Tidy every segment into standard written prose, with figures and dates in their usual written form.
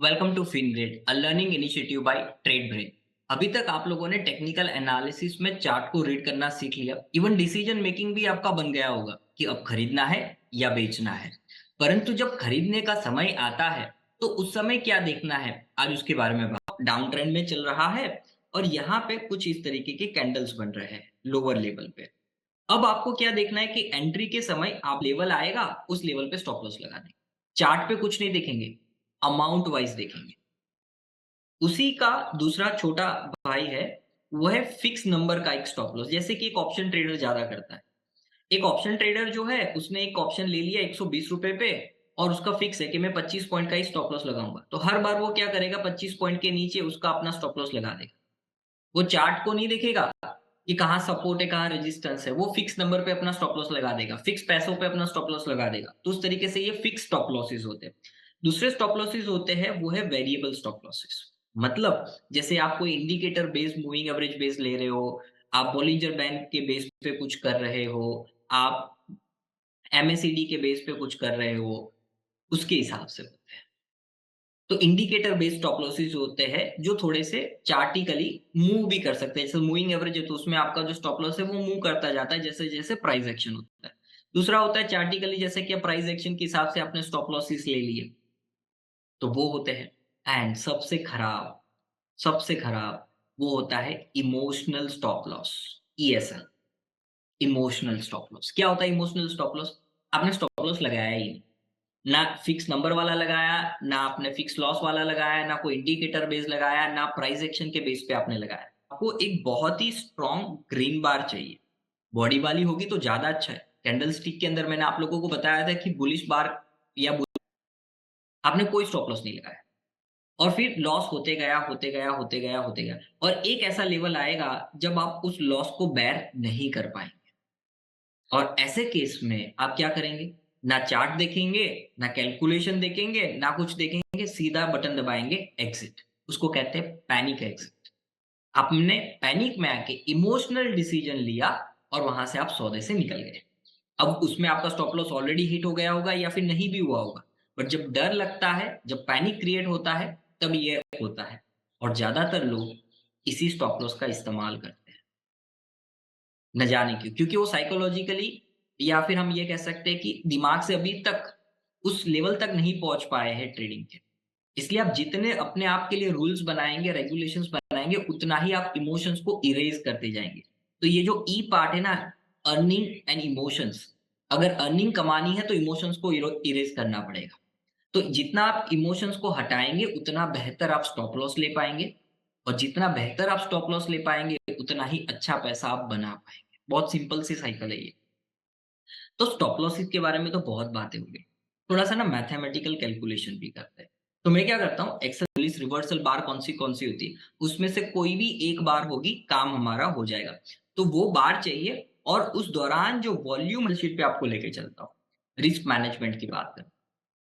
Welcome to Fingrad, a learning initiative by trade brain. अभी तक आप लोगों ने टेक्निकल एनालिसिस में चार्ट को रीड करना सीख लिया। इवन डिसीजन मेकिंग भी आपका बन गया होगा कि अब खरीदना है या बेचना है। परंतु जब खरीदने का समय आता है, तो उस समय क्या देखना है, आज उसके बारे में बात। डाउन ट्रेंड में चल रहा है और यहाँ पे कुछ इस तरीके के कैंडल्स बन रहे हैं लोअर लेवल पे। अब आपको क्या देखना है कि एंट्री के समय आप लेवल आएगा, उस लेवल पे स्टॉप लॉस लगा देंगे। चार्ट पे कुछ नहीं देखेंगे, अमाउंट वाइज देखेंगे। उसी का दूसरा छोटा भाई है, वो है फिक्स नंबर का एक स्टॉप लॉस। जैसे कि एक ऑप्शन ट्रेडर ज़्यादा करता है। एक ऑप्शन ट्रेडर जो है, उसने एक ऑप्शन ले लिया ₹120 पे और उसका फिक्स है कि मैं 25 पॉइंट का ही स्टॉप लॉस लगाऊँगा। तो हर बार वो क्या करेगा, 25 पॉइंट के नीचे उसका अपना स्टॉप लॉस लगा देगा। वो चार्ट को नहीं देखेगा कि कहाँ सपोर्ट है, कहाँ रेजिस्टेंस है। वो फिक्स नंबर पे अपना स्टॉप लॉस लगा देगा, फिक्स पैसों पे अपना स्टॉप लॉस लगा देगा। तो उस तरीके से ये फिक्स स्टॉप लॉसेस होते हैं। दूसरे स्टॉप लॉसेस होते हैं, वो है वेरिएबल स्टॉप लॉसेस। मतलब जैसे आप कोई indicator based moving average base ले रहे हो, आप बॉलिंजर बैंड के बेस पे कुछ कर रहे हो, आप एमएसीडी के बेस पे कुछ कर रहे हो, उसके हिसाब से होते हैं। तो इंडिकेटर बेस्ड स्टॉप लॉसेस होते हैं, जो थोड़े से चार्टिकली मूव भी कर सकते हैं। जैसे मूविंग एवरेज है, तो उसमें आपका जो स्टॉप लॉस है वो मूव करता जाता है जैसे-जैसे प्राइस एक्शन होता है। दूसरा होता है चार्टिकली, जैसे कि प्राइस एक्शन के हिसाब से आपने स्टॉप लॉसेस ले लिए, तो वो होते हैं। एंड सबसे खराब वो होता है emotional stop loss, ESL. Emotional stop loss क्या होता है? इमोशनल स्टॉप लॉस, आपने स्टॉप लॉस लगाया ही नहीं, ना फिक्स नंबर वाला लगाया, ना आपने फिक्स लॉस वाला लगाया, ना कोई इंडिकेटर बेस लगाया, ना प्राइस एक्शन के बेस पे आपने लगाया। आपको एक बहुत ही स्ट्रॉन्ग ग्रीन बार चाहिए। बॉडी वाली होगी तो ज़्यादा अच्छा है। कैंडल स्टिक के अंदर मैंने आप लोगों को बताया था कि बुलिश बार या आपने कोई स्टॉप लॉस नहीं लगाया और फिर लॉस होते गया, होते गया, होते गया, होते गया और एक ऐसा लेवल आएगा जब आप उस लॉस को बेयर नहीं कर पाएँगे। और ऐसे केस में आप क्या करेंगे? ना चार्ट देखेंगे, ना कैलकुलेशन देखेंगे, ना कुछ देखेंगे, सीधा बटन दबाएँगे एग्ज़िट। उसको कहते हैं पैनिक एग्ज़िट। आपने पैनिक में आके इमोशनल डिसीज़न लिया और वहाँ से आप सौदे से निकल गए। अब उसमें आपका स्टॉप लॉस ऑलरेडी हिट हो गया होगा या फिर नहीं भी हुआ होगा। बट जब डर लगता है, जब पैनिक क्रिएट होता है, तब ये होता है और ज़्यादातर लोग इसी स्टॉप लॉस का इस्तेमाल करते हैं। न जाने क्यों? क्योंकि वो साइकोलॉजिकली या फिर हम ये कह सकते हैं कि दिमाग से अभी तक उस लेवल तक नहीं पहुँच पाए हैं ट्रेडिंग के। इसलिए आप जितने अपने आप के लिए रूल्स बनाएँगे, रेगुलेशंस बनाएँगे, उतना ही आप इमोशंस को इरेज़ करते जाएँगे। तो ये जो ई पार्ट है ना, अर्निंग एंड इमोशंस, अगर अर्निंग कमानी है तो इमोशंस को इरेज़ करना पड़ेगा। तो जितना आप इमोशंस को हटाएँगे, उतना बेहतर आप स्टॉप लॉस ले पाएँगे और जितना बेहतर आप स्टॉप लॉस ले पाएँगे, उतना ही अच्छा पैसा आप बना पाएँगे। बहुत सिंपल सी साइकिल है ये। तो स्टॉप लॉसेस के बारे में तो बहुत बातें हो गई। थोड़ा-सा ना मैथमेटिकल कैलकुलेशन भी करते हैं। तो मैं क्या करता हूँ, एक्सेल पुलिस रिवर्सल बार कौन-सी होती है, उसमें से कोई भी एक बार होगी, काम हमारा हो जाएगा। तो वो बार चाहिए और उस दौरान जो वॉल्यूम शीट पे आपको लेके चलता हूँ। रिस्क मैनेजमेंट की बात करें,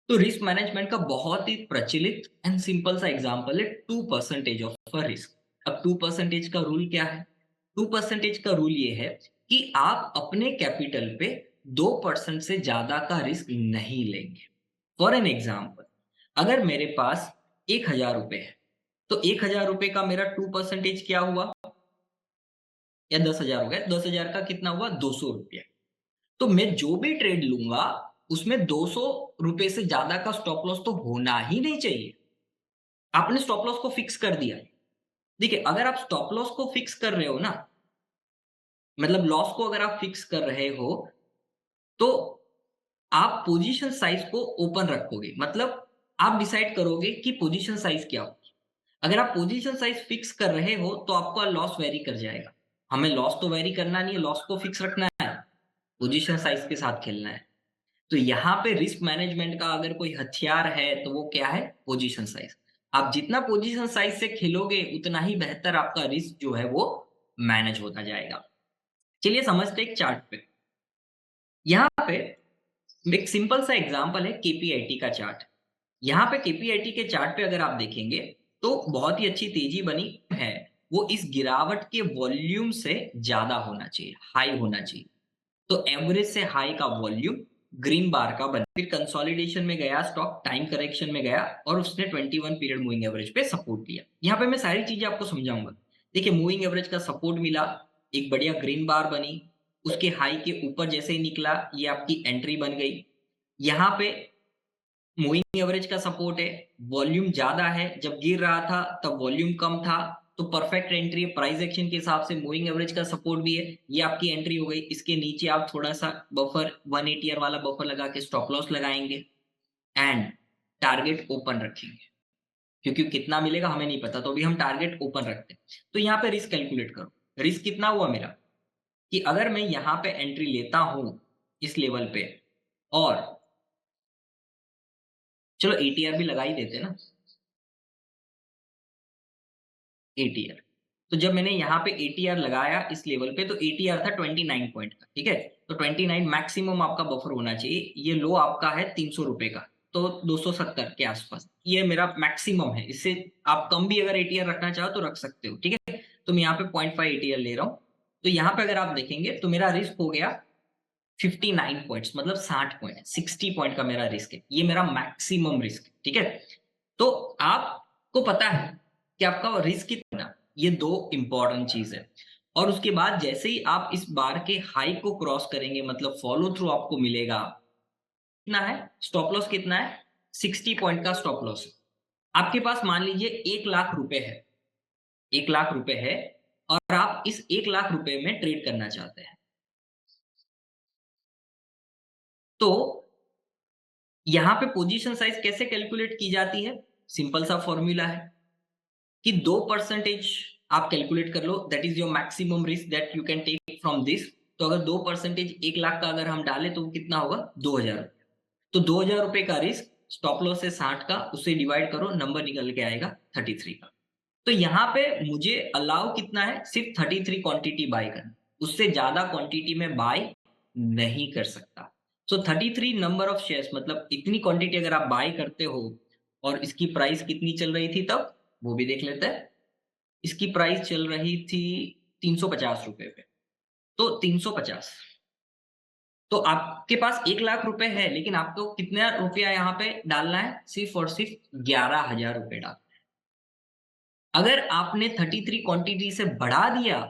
तो रिस्क मैनेजमेंट का बहुत ही प्रचलित एंड सिंपल सा एग्जांपल है 2% ऑफ अ रिस्क। अब 2% का रूल क्या है? 2% का रूल ये है कि आप अपने कैपिटल पे 2% से ज़्यादा का रिस्क नहीं लेंगे। फॉर एन एग्जांपल, अगर मेरे पास ₹1000 है, तो ₹1000 का मेरा 2% क्या हुआ? या 10,000 हो गया, 10,000 का कितना हुआ? ₹200। तो मैं जो भी ट्रेड लूँगा, उसमें ₹200 से ज़्यादा का स्टॉप लॉस तो होना ही नहीं चाहिए। आपने स्टॉप लॉस को फिक्स कर दिया। देखिए, अगर आप स्टॉप लॉस को फिक्स कर रहे हो ना, मतलब लॉस को अगर आप फिक्स कर रहे हो, तो आप पोज़ीशन साइज़ को ओपन रखोगे। मतलब आप डिसाइड करोगे कि पोज़ीशन साइज़ क्या होगी। अगर आप पोज़ीशन साइज़ फिक्स कर रहे हो, तो आपका लॉस वेरी कर जाएगा। हमें लॉस तो वेरी करना नहीं है, लॉस को फिक्स रखना है, पोज़ीशन साइज़ के साथ खेलना है। तो यहाँ पे रिस्क मैनेजमेंट का अगर कोई हथियार है, तो वो क्या है? Position size. आप जितना पोजीशन साइज़ से खेलोगे, उतना ही बेहतर आपका रिस्क जो है वो मैनेज होता जाएगा। चलिए समझते हैं एक चार्ट पे। यहाँ पे एक सिंपल सा एग्ज़ाम्पल है केपीआईटी का चार्ट। यहाँ पे केपीआईटी के चार्ट पे अगर आप देखेंगे, तो बहुत ही अच्छी तेज़ी बनी है। वो इस गिरावट के वॉल्यूम से ज़्यादा होना चाहिए, हाई होना चाहिए। तो एवरेज से हाई का वॉल्यूम ग्रीन बार का बना, फिर कंसोलिडेशन में गया स्टॉक, टाइम करेक्शन में गया और उसने 21 पीरियड मूविंग एवरेज पे सपोर्ट दिया। यहाँ पे मैं सारी चीजें आपको समझाऊंगा। देखिए मूविंग एवरेज का सपोर्ट मिला, एक बढ़िया ग्रीन बार बनी, उसके हाई के ऊपर जैसे ही निकला ये आपकी एंट्री बन गई। यहाँ पे मूविंग एवरेज का सपोर्ट है, वॉल्यूम ज्यादा है, जब गिर रहा था तब वॉल्यूम कम था, तो परफेक्ट एंट्री है प्राइस एक्शन के हिसाब से। मूविंग एवरेज का सपोर्ट भी है, ये आपकी एंट्री हो गई। इसके नीचे आप थोड़ा सा बफर 180 वाला बफर लगा के स्टॉप लॉस लगाएंगे एंड टारगेट ओपन रखेंगे, क्योंकि कितना मिलेगा हमें नहीं पता, तो अभी हम टारगेट ओपन रखते हैं। तो यहाँ पे रिस्क कैलकुलेट करो, रिस्क कितना हुआ मेरा कि अगर मैं यहाँ पे एंट्री लेता हूं इस लेवल पे, और चलो एटीआर भी लगा ही देते ना, एटीआर। तो जब मैंने यहाँ पे एटीआर लगाया इस लेवल पे, तो एटीआर था 29 पॉइंट का, ठीक है। तो 29 मैक्सिमम आपका बफर होना चाहिए। ये लो आपका है 300 रुपए का, तो 270 के आसपास ये मेरा मैक्सिमम है। इससे आप कम भी अगर एटीआर रखना चाहो तो रख सकते हो, ठीक है। तो मैं यहाँ पे 0.5 एटीआर ले रहा हूँ। तो यहाँ पे अगर आप देखेंगे तो मेरा रिस्क हो गया 59 पॉइंट्स, मतलब 60 पॉइंट, 60 पॉइंट का मेरा रिस्क है। ये मेरा मैक्सिमम रिस्क है, ठीक है। तो आपको पता है कि आपका रिस्क कितना, ये दो इंपॉर्टेंट चीज है। और उसके बाद जैसे ही आप इस बार के हाई को क्रॉस करेंगे, मतलब फॉलो थ्रू आपको मिलेगा। कितना है स्टॉप लॉस, कितना है 60 पॉइंट का स्टॉप लॉस है। आपके पास मान लीजिए 1 लाख रुपए है, 1 लाख रुपए है, और आप इस 1 लाख रुपए में ट्रेड करना चाहते हैं। तो यहां पे पोजीशन साइज कैसे कैलकुलेट की जाती है, सिंपल सा फॉर्मूला है कि 2% आप कैलकुलेट कर लो, that is your maximum risk that you can take from this. तो अगर 2% 1 लाख का अगर हम डालें तो कितना होगा 2000। तो 2000 रुपए का रिस्क, स्टॉप लॉस है 60 का, उससे डिवाइड करो, नंबर निकल के आएगा 33 का। तो यहाँ पे मुझे अलाउ कितना है, सिर्फ 33 क्वांटिटी बाय करना, उससे ज्यादा क्वांटिटी में बाय नहीं कर सकता। सो 33 नंबर ऑफ शेयर्स, मतलब इतनी क्वांटिटी अगर आप बाय करते हो, और इसकी प्राइस कितनी चल रही थी तब, वो भी देख लेते हैं। इसकी प्राइस चल रही थी 350 रुपए पे। तो 350, तो आपके पास 1 लाख रुपए है, लेकिन आपको कितना रुपया यहाँ पे डालना है, सिर्फ और सिर्फ 11,000 रुपए डाल। अगर आपने 33 क्वांटिटी से बढ़ा दिया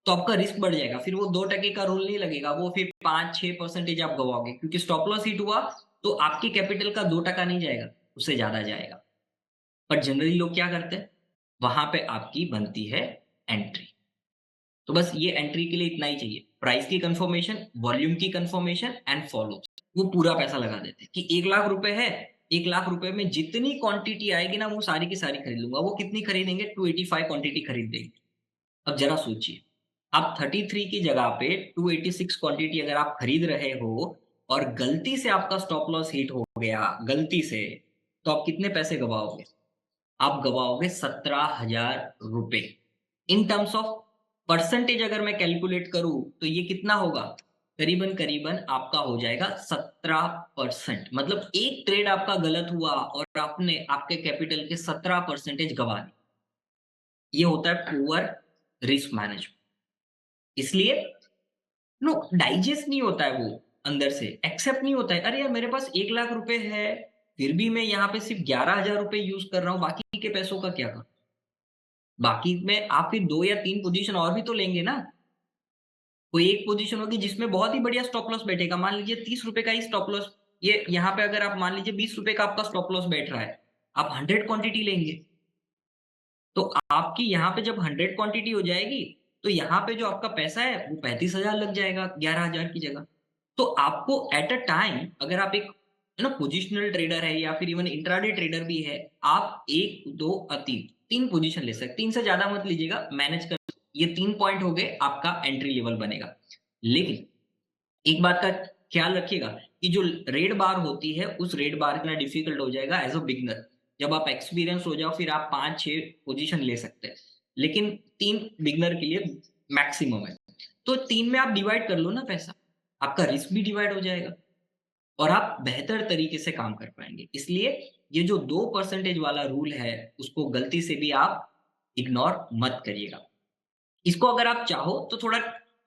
तो आपका रिस्क बढ़ जाएगा, फिर वो 2% का रूल नहीं लगेगा, वो फिर 5-6% आप गवाओगे, क्योंकि स्टॉप लॉस हिट हुआ तो आपकी कैपिटल का 2% नहीं जाएगा, उससे ज्यादा जाएगा। पर जनरली लोग क्या करते हैं, वहां पे आपकी बनती है एंट्री। तो बस ये एंट्री के लिए इतना ही चाहिए, प्राइस की कंफर्मेशन, वॉल्यूम की कंफर्मेशन एंड फॉलो। वो पूरा पैसा लगा देते हैं कि 1 लाख रुपए है, 1 लाख रुपए में जितनी क्वांटिटी आएगी ना वो सारी की सारी खरीद लूंगा। वो कितनी खरीदेंगे, 285 क्वांटिटी खरीद देंगे। अब जरा सोचिए, आप 33 की जगह पे 286 क्वांटिटी अगर आप खरीद रहे हो, और गलती से आपका स्टॉप लॉस हिट हो गया गलती से, तो आप कितने पैसे गवाओगे, आप गवाओगे 17,000 रुपए। इन टर्म्स ऑफ परसेंटेज अगर मैं कैलकुलेट करूं तो ये कितना होगा, करीबन करीबन आपका हो जाएगा 17%। मतलब एक ट्रेड आपका गलत हुआ और आपने आपके कैपिटल के 17% गवा दी। ये होता है पुअर रिस्क मैनेजमेंट। इसलिए नो डाइजेस्ट नहीं होता है, वो अंदर से एक्सेप्ट नहीं होता है। अरे यार मेरे पास 1 लाख रुपए है, फिर भी मैं यहाँ पे सिर्फ 11,000 रुपए यूज कर रहा हूँ, बाकी के पैसों का क्या करूं। बाकी में आप फिर 2 या 3 पोजीशन और भी तो लेंगे ना। कोई एक पोजीशन होगी जिसमें बहुत ही बढ़िया स्टॉप लॉस बैठेगा, मान लीजिए 30 रुपए का ही स्टॉप लॉस। ये यहाँ पे अगर आप मान लीजिए 20 रुपए का आपका स्टॉप लॉस बैठ रहा है, आप 100 क्वांटिटी लेंगे, तो आपकी यहाँ पे जब 100 क्वांटिटी हो जाएगी, तो यहाँ पे जो आपका पैसा है वो 35,000 लग जाएगा 11,000 की जगह। तो आपको एट अ टाइम, अगर आप एक ना पोजिशनल ट्रेडर है या फिर इवन इंट्राडे ट्रेडर भी है, आप 1, 2 और 3 पोजीशन ले सकते, 3 से ज्यादा मत लीजिएगा, मैनेज कर। ये 3 पॉइंट हो गए, आपका एंट्री लेवल बनेगा। लेकिन एक बात का ख्याल रखिएगा कि जो रेड बार होती है, उस रेड बार इतना डिफिकल्ट हो जाएगा एज अ बिगनर। जब आप एक्सपीरियंस हो जाओ फिर आप 5-6 पोजीशन ले सकते हैं, लेकिन 3 बिगनर के लिए मैक्सिमम है। तो 3 में आप डिवाइड कर लो ना पैसा, आपका रिस्क भी डिवाइड हो जाएगा और आप बेहतर तरीके से काम कर पाएंगे। इसलिए ये जो 2% वाला रूल है, उसको गलती से भी आप इग्नोर मत करिएगा। इसको अगर आप चाहो तो थोड़ा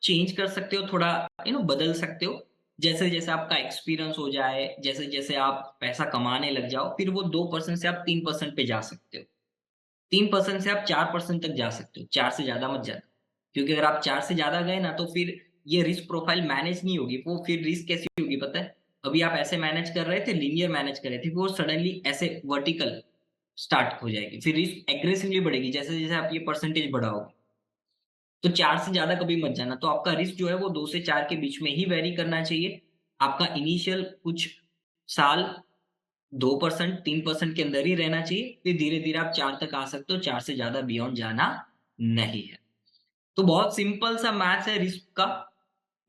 चेंज कर सकते हो, थोड़ा बदल सकते हो। जैसे जैसे आपका एक्सपीरियंस हो जाए, जैसे जैसे आप पैसा कमाने लग जाओ, फिर वो 2% से आप 3% पे जा सकते हो। 3% से आप 4% तक जा सकते हो, 4 से ज़्यादा मत जाना। क्योंकि अगर आप 4 से ज़्यादा गए ना, तो फिर ये रिस्क प्रोफ़ाइल मैनेज नहीं होगी। वो फिर रिस्क कैसी होगी पता है? अभी आप ऐसे मैनेज कर रहे थे, लीनियर मैनेज कर रहे थे, वो सडनली ऐसे वर्टिकल स्टार्ट हो जाएगी। फिर रिस्क एग्रेसिवली बढ़ेगी, जैसे-जैसे आप ये परसेंटेज बढ़ाओगे। तो 4 से ज़्यादा कभी मत जाना। तो आपका रिस्क जो है वो 2 से 4 के बीच में ही वेरी करना चाहिए। आपका इनिशियल कुछ साल 2% 3% के अंदर ही रहना चाहिए, फिर धीरे-धीरे आप 4 तक आ सकते हो, 4 से ज़्यादा बियॉन्ड जाना नहीं है। तो बहुत सिंपल सा मैथ्स है रिस्क का,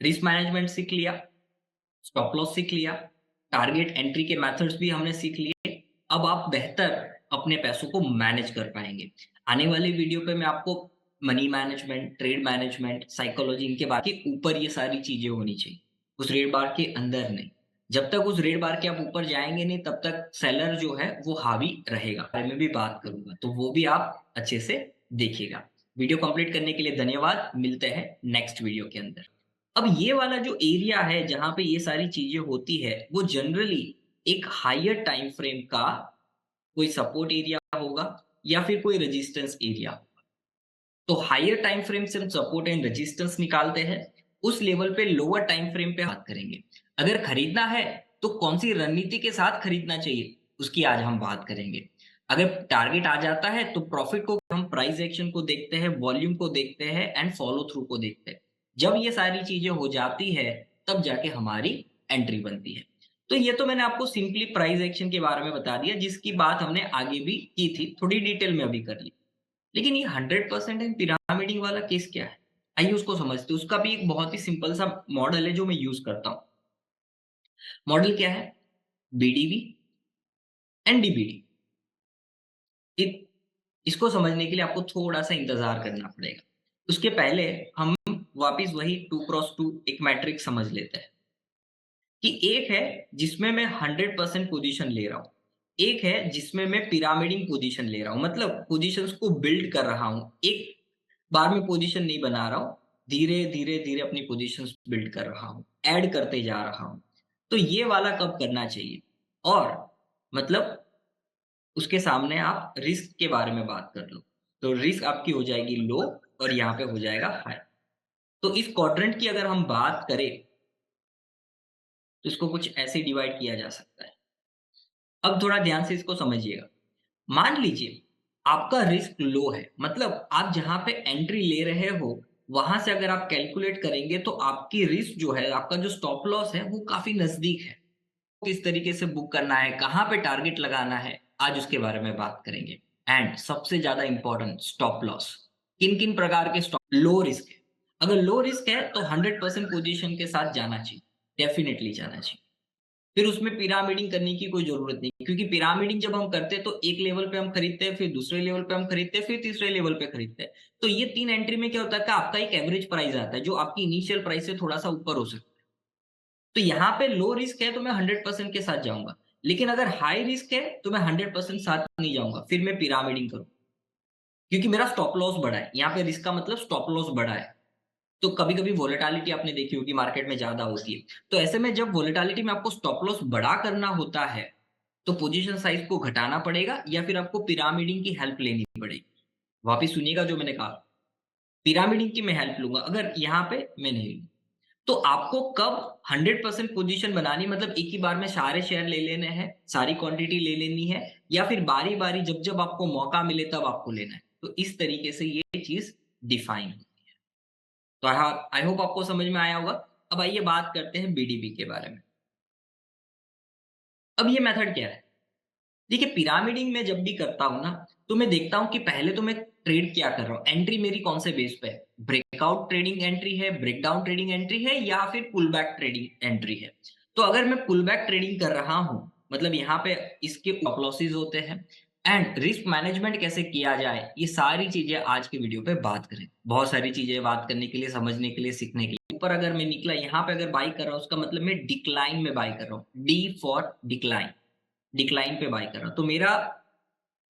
रिस्क मैनेजमेंट सीख लिया, स्टॉप लॉस सीख लिया, टारगेट एंट्री के मेथड्स भी हमने सीख लिए। अब आप बेहतर अपने पैसों को मैनेज कर पाएँगे। आने वाली वीडियो पे मैं आपको money management, trade management, psychology इनके बाकी ऊपर ये सारी चीज़ें होनी चाहिए, उस रेड बार के अंदर नहीं। जब तक उस रेड बार के आप ऊपर जाएँगे नहीं, तब तक सेलर जो है वो हावी रहेगा। बारे में भी बात करूँगा, तो वो भी आप अच्छे से देखिएगा। वीडियो कंप्लीट करने के लिए धन्यवाद। मिलते हैं नेक्स्ट वीडियो के अंदर। अब ये वाला जो एरिया है जहाँ पे ये सारी चीज़ें होती है, वो जनरली एक हायर टाइम फ्रेम का कोई सपोर्ट एरिया होगा या फिर कोई रेजिस्टेंस एरिया। तो हायर टाइम फ्रेम से हम सपोर्ट एंड रेजिस्टेंस निकालते हैं, उस लेवल पे लोअर टाइम फ्रेम पे बात करेंगे। अगर खरीदना है, तो कौन-सी रणनीति के साथ खरीदना चाहिए, उसकी आज हम बात करेंगे। अगर टारगेट आ जाता है, तो प्रॉफिट को हम प्राइस एक्शन को देखते हैं, वॉल्यूम को देखते हैं एंड फॉलो थ्रू को देखते हैं। जब ये सारी चीज़ें हो जाती है, तब जाके हमारी एंट्री बनती है। तो ये तो मैंने आपको सिंपली प्राइस एक्शन के बारे में बता दिया, जिसकी बात हमने आगे भी की थी, थोड़ी डिटेल में अभी कर ली। लेकिन ये 100% एंड पिरामिडिंग वाला केस क्या है? आइए उसको समझते हैं। उसका भी एक बहुत ही सिंपल सा मॉडल है जो मैं यूज़ करता हूँ। मॉडल क्या है? बीडीबी एंड डीबीडी। इ इसको समझने के लिए आपको थोड़ा-सा इंतज़ार करना पड़ेगा। उसके पहले हम वापिस वही 2 क्रॉस 2 एक मैट्रिक्स समझ लेते हैं कि एक है जिसमें मैं 100% पोज़ीशन ले रहा हूँ। एक है जिसमें मैं पिरामिडिंग पोज़ीशन ले रहा हूँ। मतलब पोज़ीशंस को बिल्ड कर रहा हूँ। एक बार में पोज़ीशन नहीं बना रहा हूँ। धीरे, धीरे, धीरे अपनी पोज़ीशंस बिल्ड कर रहा हूँ। ऐड करते जा रहा हूँ। तो ये वाला कब करना चाहिए? और मतलब उसके सामने आप रिस्क के बारे में बात कर लो। तो रिस्क आपकी हो जाएगी लो और यहाँ पे हो जाएगा हाई। तो इस क्वाड्रेंट की अगर हम बात करें, तो इसको कुछ ऐसे डिवाइड किया जा सकता है। अब थोड़ा ध्यान से इसको समझिएगा। मान लीजिए आपका रिस्क लो है, मतलब आप जहाँ पे एंट्री ले रहे हो, वहाँ से अगर आप कैलकुलेट करेंगे तो आपकी रिस्क जो है, आपका जो स्टॉप लॉस है, वो काफ़ी नज़दीक है। किस तरीके से बुक करना है, कहाँ पे टारगेट लगाना है, आज उसके बारे में बात करेंगे। एंड सबसे ज़्यादा इम्पोर्टेंट स्टॉप लॉस। किन-किन प्रकार के स्टॉप लो रिस्क है। अगर लो रिस्क है तो 100% पोज़ीशन के साथ जाना चाहिए, डेफ़िनिटली जाना चाहिए। फिर उसमें पिरामिडिंग करने की कोई ज़रूरत नहीं, क्योंकि पिरामिडिंग जब हम करते हैं तो एक लेवल पे हम खरीदते हैं, फिर दूसरे लेवल पे हम खरीदते हैं, फिर तीसरे लेवल पे खरीदते हैं। तो ये 3 एंट्री में क्या होता है कि आपका एक एवरेज प्राइस आता है, जो आपकी इनिशियल प्राइस से थोड़ा-सा ऊपर हो सकता है। तो यहाँ पे लो रिस्क है तो मैं 100% के साथ जाऊँगा। लेकिन अगर हाई रिस्क है तो मैं 100% साथ नहीं जाऊँगा, फिर मैं पिरामिडिंग करूँ। क्योंकि मेरा स्टॉप लॉस बढ़ा है, यहाँ पे रिस्क का मतलब स्टॉप लॉस बढ़ा है। तो कभी-कभी वोलेटिलिटी आपने देखी होगी मार्केट में ज़्यादा होती है। तो ऐसे में जब वोलेटिलिटी में आपको स्टॉप लॉस बड़ा करना होता है, तो पोज़ीशन साइज़ को घटाना पड़ेगा या फिर आपको पिरामिडिंग की हेल्प लेनी पड़ेगी। वापिस सुनिएगा जो मैंने कहा, पिरामिडिंग की मैं हेल्प लूँगा, अगर यहाँ पे मैं नहीं लूँ। तो आपको कब 100% पोज़ीशन बनानी, मतलब एक ही बार में सारे शेयर ले लेने हैं, सारी क्वांटिटी ले लेनी है या फिर बारी-बारी जब-जब आपको मौका मिले तब आपको लेना है। तो इस तरीके से ये चीज़ डिफाइन है। तो आई होप आपको समझ में आया होगा। अब आइए बात करते हैं बीडीबी के बारे में। अब ये मेथड क्या है? देखिए पिरामिडिंग में जब भी करता हूँ ना, तो मैं देखता हूँ कि पहले तो मैं ट्रेड क्या कर रहा हूँ, एंट्री मेरी कौन से बेस पे है? ब्रेकआउट ट्रेडिंग एंट्री है, ब्रेकडाउन ट्रेडिंग एंट्री है या फिर पुल बैक ट्रेडिंग एंट्री है। तो अगर मैं पुल बैक ट्रेडिंग कर रहा हूँ, मतलब यहाँ पे इसके स्टॉप लॉसेस होते हैं एंड रिस्क मैनेजमेंट कैसे किया जाए, ये सारी चीज़ें आज की वीडियो पे बात करें। बहुत सारी चीज़ें बात करने के लिए, समझने के लिए, सीखने के लिए। ऊपर अगर मैं निकला, यहाँ पे अगर बाय कर रहा हूँ, उसका मतलब मैं डिक्लाइन में बाय कर रहा हूँ। डी फॉर डिक्लाइन, डिक्लाइन पे बाय कर रहा हूँ। तो मेरा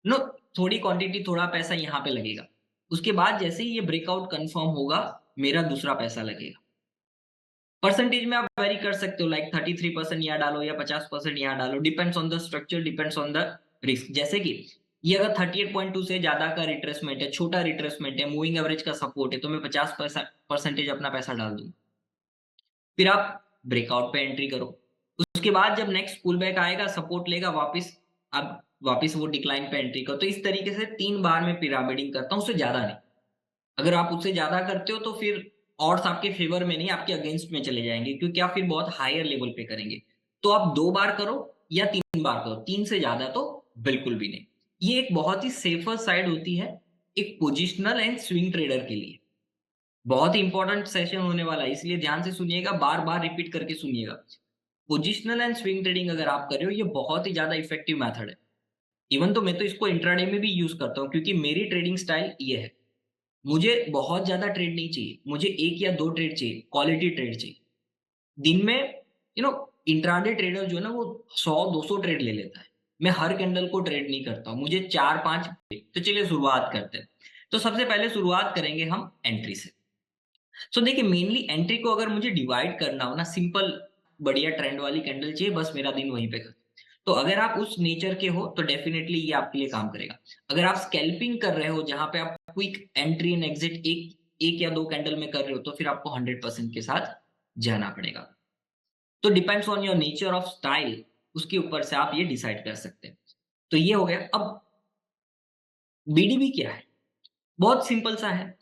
नो थोड़ी क्वांटिटी, थोड़ा पैसा यहाँ पे लगेगा। उसके बाद जैसे ही ये ब्रेकआउट कंफर्म होगा, मेरा दूसरा पैसा लगेगा। परसेंटेज में आप वेरी कर सकते हो, लाइक 33% यहाँ डालो या 50% यहाँ डालो, depends on the structure, depends on the risk. जैसे कि ये अगर 38.2 से ज्यादा का रिट्रेसमेंट है, छोटा रिट्रेसमेंट है, मूविंग एवरेज का सपोर्ट है, तो मैं 50% अपना पैसा डाल दूंगा। फिर आप ब्रेकआउट पे एंट्री करो। उसके बाद जब नेक्स्ट पुल बैक आएगा, सपोर्ट लेगा, वापस अब वापस वो डिक्लाइन पे एंट्री करो। तो इस तरीके से 3 बार मैं पिरामिडिंग करता हूँ, उससे ज्यादा नहीं। अगर आप उससे ज्यादा करते हो तो फिर ऑड्स आपके फेवर में नहीं, आपके अगेंस्ट में चले जाएंगे, क्योंकि आप फिर बहुत हायर लेवल पे करेंगे। तो आप 2 बार करो या 3 बार करो, 3 से ज्यादा तो बिल्कुल भी नहीं। ये एक बहुत ही सेफर साइड होती है एक पोजिशनल एंड स्विंग ट्रेडर के लिए। बहुत ही इंपॉर्टेंट सेशन होने वाला है, इसलिए ध्यान से सुनिएगा, बार बार रिपीट करके सुनिएगा। पोजिशनल एंड स्विंग ट्रेडिंग अगर आप कर रहे हो, ये बहुत ही ज्यादा इफेक्टिव मेथड है। इवन तो मैं तो इसको इंट्राडे में भी यूज करता हूँ, क्योंकि मेरी ट्रेडिंग स्टाइल ये है। मुझे बहुत ज़्यादा ट्रेड नहीं चाहिए, मुझे 1 या 2 ट्रेड चाहिए, क्वालिटी ट्रेड चाहिए। दिन में इंट्राडे ट्रेडर जो है ना, वो 100-200 ट्रेड ले लेता है। मैं हर कैंडल को ट्रेड नहीं करता हूँ, मुझे 4-5। तो चलिए शुरुआत करते हैं। तो सबसे पहले शुरुआत करेंगे हम एंट्री से। सो देखिए, मेनली एंट्री को अगर मुझे डिवाइड करना हो ना, सिंपल बढ़िया ट्रेंड वाली कैंडल चाहिए, बस मेरा दिन वहीं पे खत्म। तो अगर आप उस नेचर के हो तो डेफिनेटली ये आपके लिए काम करेगा। अगर आप स्कैल्पिंग कर रहे हो, जहां पे आप क्विक एंट्री एंड एग्जिट एक एक या 2 कैंडल में कर रहे हो, तो फिर आपको 100% के साथ जाना पड़ेगा। तो depends on your nature of style, उसके ऊपर से आप ये डिसाइड कर सकते हैं। तो ये हो गया। अब बीडीबी क्या है? बहुत सिंपल सा है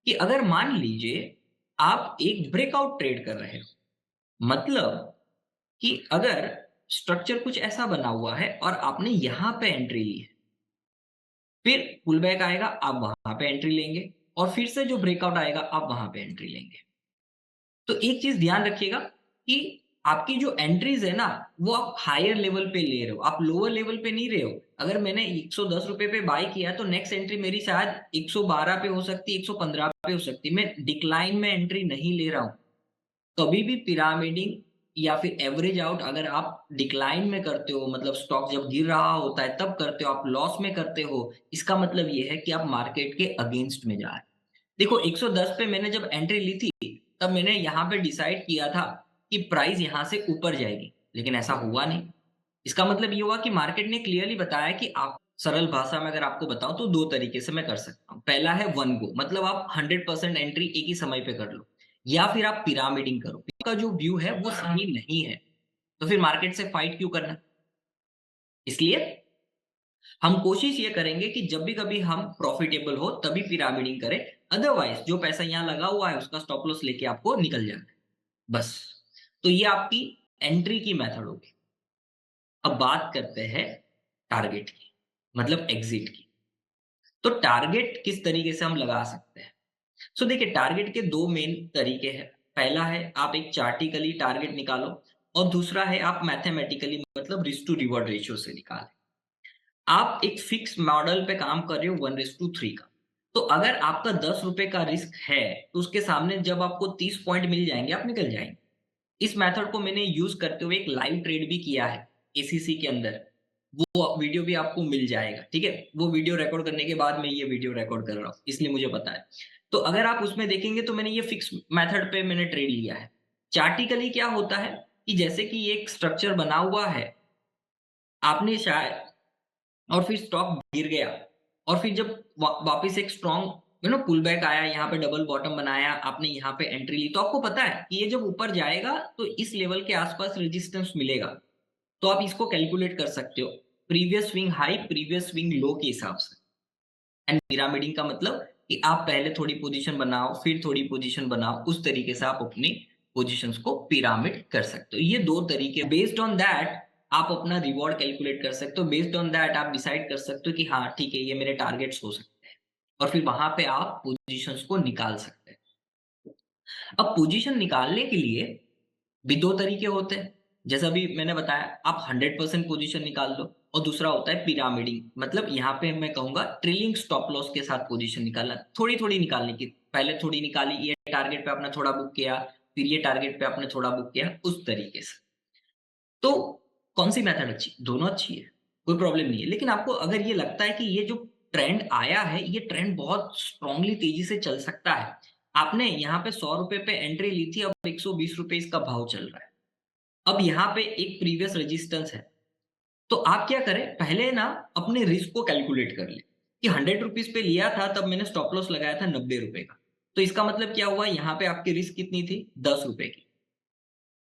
कि अगर मान लीजिए आप एक ब्रेकआउट ट्रेड कर रहे हो, मतलब कि अगर स्ट्रक्चर कुछ ऐसा बना हुआ है और आपने यहां पे एंट्री ली है, फिर पुल बैक आएगा, आप वहां पे एंट्री लेंगे, और फिर से जो ब्रेकआउट आएगा आप वहां पे एंट्री लेंगे। तो एक चीज ध्यान रखिएगा कि आपकी जो एंट्रीज है ना, वो आप हायर लेवल पे ले रहे हो, आप लोअर लेवल पे नहीं रहे हो। अगर मैंने 110 रुपए पे बाय किया, तो नेक्स्ट एंट्री मेरी शायद 112 पे हो सकती है, 115 पे हो सकती है। मैं डिक्लाइन में एंट्री नहीं ले रहा हूं। कभी भी पिरामिडिंग या फिर एवरेज आउट अगर आप डिक्लाइन में करते हो, मतलब स्टॉक जब गिर रहा होता है तब करते हो, आप लॉस में करते हो, इसका मतलब ये है कि आप मार्केट के अगेंस्ट में जा रहे हैं। देखो, 110 पे मैंने जब एंट्री ली थी, तब मैंने यहाँ पे डिसाइड किया था कि प्राइस यहाँ से ऊपर जाएगी, लेकिन ऐसा हुआ नहीं। इसका मतलब ये हुआ कि मार्केट ने क्लियरली बताया कि आप, सरल भाषा में अगर आपको बताऊं तो 2 तरीके से मैं कर सकता हूं। पहला है वन गो, मतलब आप 100% एंट्री एक ही समय पे कर लो, या फिर आप पिरामिडिंग करो। का जो व्यू है वो सही नहीं है, तो फिर मार्केट से फाइट क्यों करना? इसलिए हम कोशिश ये करेंगे कि जब भी कभी हम प्रॉफिटेबल हो तभी पिरामिडिंग करें। अदरवाइज जो पैसा यहाँ लगा हुआ है उसका स्टॉप लॉस लेके आपको निकल जाना है, बस। तो ये आपकी एंट्री की मेथड होगी। अब बात करते हैं टारगेट की, मतलब एग्जिट की। तो टारगेट किस तरीके से हम लगा सकते हैं? सो देखिए, टारगेट के 2 मेन तरीके हैं। पहला है आप एक चार्टिकली टारगेट निकालो, और दूसरा है आप मैथमेटिकली, मतलब रिस्क टू रिवॉर्ड रेशियो से निकालें। आप एक फिक्स मॉडल पे काम कर रहे हो 1:3 का। तो अगर आपका 10 रुपए का रिस्क है, तो उसके सामने जब आपको 30 पॉइंट मिल जाएंगे, आप निकल जाएंगे। इस मेथड को मैंने यूज करते हुए एक लाइव ट्रेड भी किया है एसीसी के अंदर। वो वीडियो भी आपको मिल जाएगा, ठीक है? वो वीडियो रिकॉर्ड करने के बाद मैं ये वीडियो रिकॉर्ड कर रहा हूँ, इसलिए मुझे पता है। तो अगर आप उसमें देखेंगे तो मैंने ये फिक्स मेथड पे मैंने ट्रेड लिया है। चार्टिकली क्या होता है कि जैसे कि ये एक स्ट्रक्चर बना हुआ है, आपने शायद, और फिर स्टॉक गिर गया, और फिर जब वापस एक स्ट्रॉन्ग पुल बैक आया, यहाँ पे डबल बॉटम बनाया, आपने यहाँ पे एंट्री ली, तो आपको पता है कि ये जब ऊपर जाएगा तो इस लेवल के आसपास रेजिस्टेंस मिलेगा। तो आप इसको कैलकुलेट कर सकते हो previous swing high, previous swing low के हिसाब से। एंड पिरामिडिंग का मतलब कि आप पहले थोड़ी पोजीशन बनाओ, फिर थोड़ी पोजीशन बनाओ, उस तरीके से आप अपनी पोजीशंस को पिरामिड कर सकते हो। ये 2 तरीके, बेस्ड ऑन दैट आप अपना रिवॉर्ड कैलकुलेट कर सकते हो। बेस्ड ऑन दैट आप डिसाइड कर सकते हो कि हाँ ठीक है, ये मेरे टारगेट्स हो सकते हैं, और फिर वहां पे आप पोजीशंस को निकाल सकते हैं। अब पोजीशन निकालने के लिए भी 2 तरीके होते हैं। जैसा अभी मैंने बताया, आप 100% पोजीशन निकाल लो, और दूसरा होता है पिरामिडिंग, मतलब यहाँ पे मैं कहूँगा ट्रेलिंग स्टॉप लॉस के साथ पोजीशन निकालना। थोड़ी-थोड़ी निकालने की, पहले थोड़ी निकाली, ये टारगेट पे आपने थोड़ा बुक किया, फिर ये टारगेट पे आपने थोड़ा बुक किया, उस तरीके से। तो कौन-सी मेथड अच्छी? दोनों अच्छी है, कोई प्रॉब्लम नहीं है। लेकिन आपको अगर ये लगता है कि ये जो ट्रेंड आया है, ये ट्रेंड बहुत स्ट्रांगली तेज़ी से चल सकता है, आपने यहाँ पे 100 रुपए पे एंट्री ली थी, अब 120 रुपए इसका भाव चल रहा है। अब यहाँ पे एक प्रीवियस रेजिस्टेंस है। तो आप क्या करें, पहले ना अपने रिस्क को कैलकुलेट कर लें कि 100 रुपीज़ पे लिया था, तब मैंने स्टॉप लॉस लगाया था 90 रुपए का। तो इसका मतलब क्या हुआ, यहाँ पे आपकी रिस्क कितनी थी? 10 रुपए की,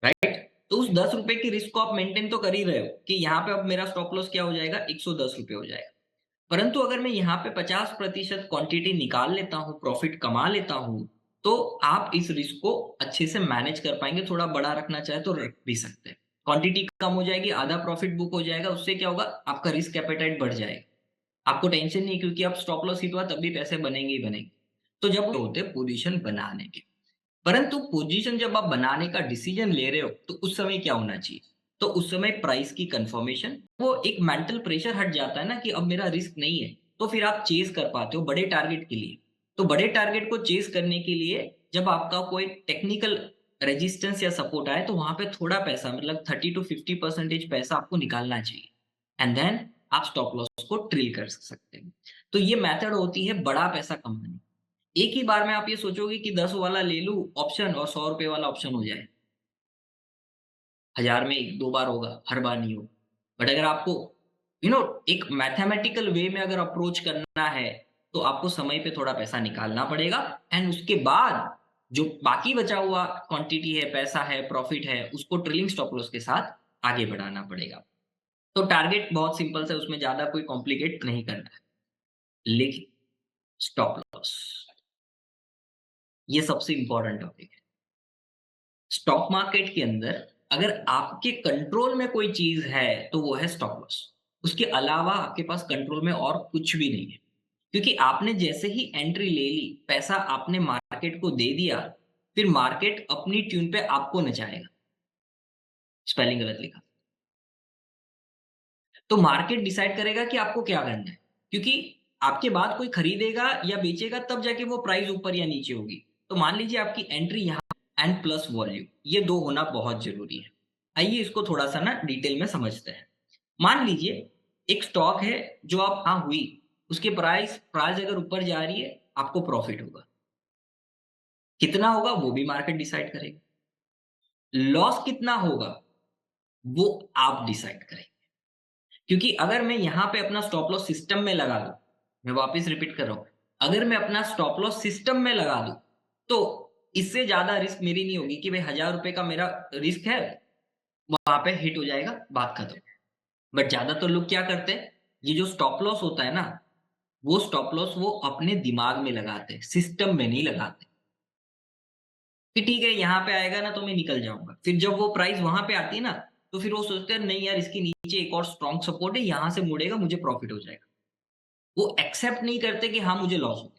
राइट? तो उस 10 रुपए की रिस्क को आप मेंटेन तो कर ही रहे हो कि यहाँ पे अब मेरा स्टॉप लॉस क्या हो जाएगा? 110 रुपए हो जाएगा। परंतु अगर मैं यहाँ पे 50% क्वांटिटी निकाल लेता हूँ, प्रॉफिट कमा लेता हूँ, तो आप इस रिस्क को अच्छे से मैनेज कर पाएँगे। थोड़ा बड़ा रखना चाहे तो रख भी सकते हैं। क्वांटिटी कम हो जाएगी, आधा प्रॉफिट बुक हो जाएगा, उससे क्या होगा? आपका रिस्क एपेटाइट बढ़ जाएगा। आपको टेंशन नहीं है क्योंकि अब स्टॉप लॉस हिट हुआ तब भी पैसे बनेंगे ही बनेंगे। तो जब होते हैं पोज़ीशन बनाने के। परंतु पोज़ीशन जब आप बनाने का डिसीजन ले रहे हो, तो उस समय क्या होना चाहिए? तो उस समय प्राइस की कन्फर्मेशन, वो एक मेंटल प्रेशर हट जाता है ना कि अब मेरा रिस्क नहीं है, तो फिर आप चेज़ कर पाते हो बड़े टारगेट के लिए। तो बड़े टारगेट को चेज़ करने के लिए जब आपका कोई टेक्निकल रेजिस्टेंस या सपोर्ट आए, तो वहाँ पे थोड़ा पैसा मतलब 30 टू 50% पैसा आपको निकालना चाहिए एंड देन आप स्टॉप लॉस को ट्रिल कर सकते हैं। तो ये मेथड होती है बड़ा पैसा कमाने की। एक ही बार में आप ये सोचोगे कि 10 वाला ले लूँ ऑप्शन और 100 रुपए वाला ऑप्शन हो जाए। 1000 में 1-2 बार होगा, हर बार नहीं होगा। बट अगर आपको एक मैथमेटिकल वे में अगर अप्रोच करना है, तो आपको समय पे थोड़ा पैसा निकालना पड़ेगा एंड उसके बाद जो बाकी बचा हुआ क्वांटिटी है, पैसा है, प्रॉफिट है, उसको ट्रेलिंग स्टॉप लॉस के साथ आगे बढ़ाना पड़ेगा। तो टारगेट बहुत सिंपल सा है, उसमें ज़्यादा कोई कॉम्प्लिकेट नहीं करना है। लेकिन स्टॉप लॉस, ये सबसे इम्पोर्टेंट टॉपिक है। स्टॉक मार्केट के अंदर अगर आपके कंट्रोल में कोई चीज़ है, तो वो है स्टॉप लॉस। उसके अलावा आपके पास कंट्रोल में और कुछ भी नहीं है। क्योंकि आपने जैसे ही एंट्री ले ली, पैसा आपने मार्केट को दे दिया, फिर मार्केट अपनी ट्यून पे आपको नचाएगा। स्पेलिंग गलत लिखा। तो मार्केट डिसाइड करेगा कि आपको क्या करना है। क्योंकि आपके बाद कोई खरीदेगा या बेचेगा तब जाके वो प्राइस ऊपर या नीचे होगी। तो मान लीजिए आपकी एंट्री यहाँ एंड प्लस वॉल्यूम, ये 2 होना बहुत ज़रूरी है। आइए इसको थोड़ा-सा ना डिटेल में समझते हैं। मान लीजिए एक स्टॉक है जो आप हाँ हुई, उसकी प्राइस प्राइस अगर ऊपर जा रही है, आपको प्रॉफिट होगा। कितना होगा वो भी मार्केट डिसाइड करेगी। लॉस कितना होगा, वो आप डिसाइड करेंगे। क्योंकि अगर मैं यहाँ पे अपना स्टॉप लॉस सिस्टम में लगा दूँ, मैं वापस रिपीट कर रहा हूँ, अगर मैं अपना स्टॉप लॉस सिस्टम में लगा दूँ, तो इससे ज़्यादा रिस्क मेरी नहीं होगी कि भई ₹1000 का मेरा रिस्क है, वहाँ पे हिट हो जाएगा, बात खत्म। बट ज़्यादातर लोग क्या करते हैं, ये जो स्टॉप लॉस होता है ना, वो स्टॉप लॉस वो अपने दिमाग में लगाते हैं, सिस्टम में नहीं लगाते। कि ठीक है, यहाँ पे आएगा ना तो मैं निकल जाऊँगा। फिर जब वो प्राइस वहाँ पे आती है ना, तो फिर वो सोचते हैं नहीं यार इसके नीचे एक और स्ट्रॉन्ग सपोर्ट है, यहाँ से मुड़ेगा मुझे प्रॉफिट हो जाएगा। वो एक्सेप्ट नहीं करते कि हाँ, मुझे लॉस हो गया।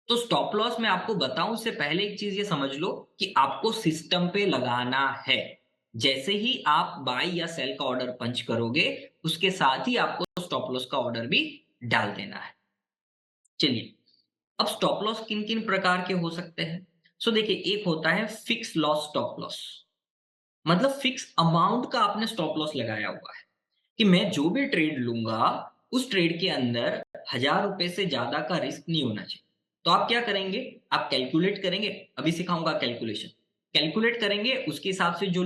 तो स्टॉप लॉस मैं आपको बताऊँ उससे पहले एक चीज़ ये समझ लो कि आपको सिस्टम पे लगाना है। जैसे ही आप बाय या सेल का ऑर्डर पंच करोगे, उसके साथ ही आपको स्टॉप लॉस का ऑर्डर भी डाल देना है। चलिए, अब स्टॉप लॉस किन-किन प्रकार के हो सकते हैं? सो देखिए, एक होता है फिक्स लॉस स्टॉप लॉस। मतलब फिक्स अमाउंट का आपने स्टॉप लॉस लगाया हुआ है कि मैं जो भी ट्रेड लूँगा, उस ट्रेड के अंदर ₹1000 से ज़्यादा का रिस्क नहीं होना चाहिए। तो आप क्या करेंगे? आप कैलकुलेट करेंगे, अभी सिखाऊँगा कैलकुलेशन। कैलकुलेट करेंगे, उसके हिसाब से जो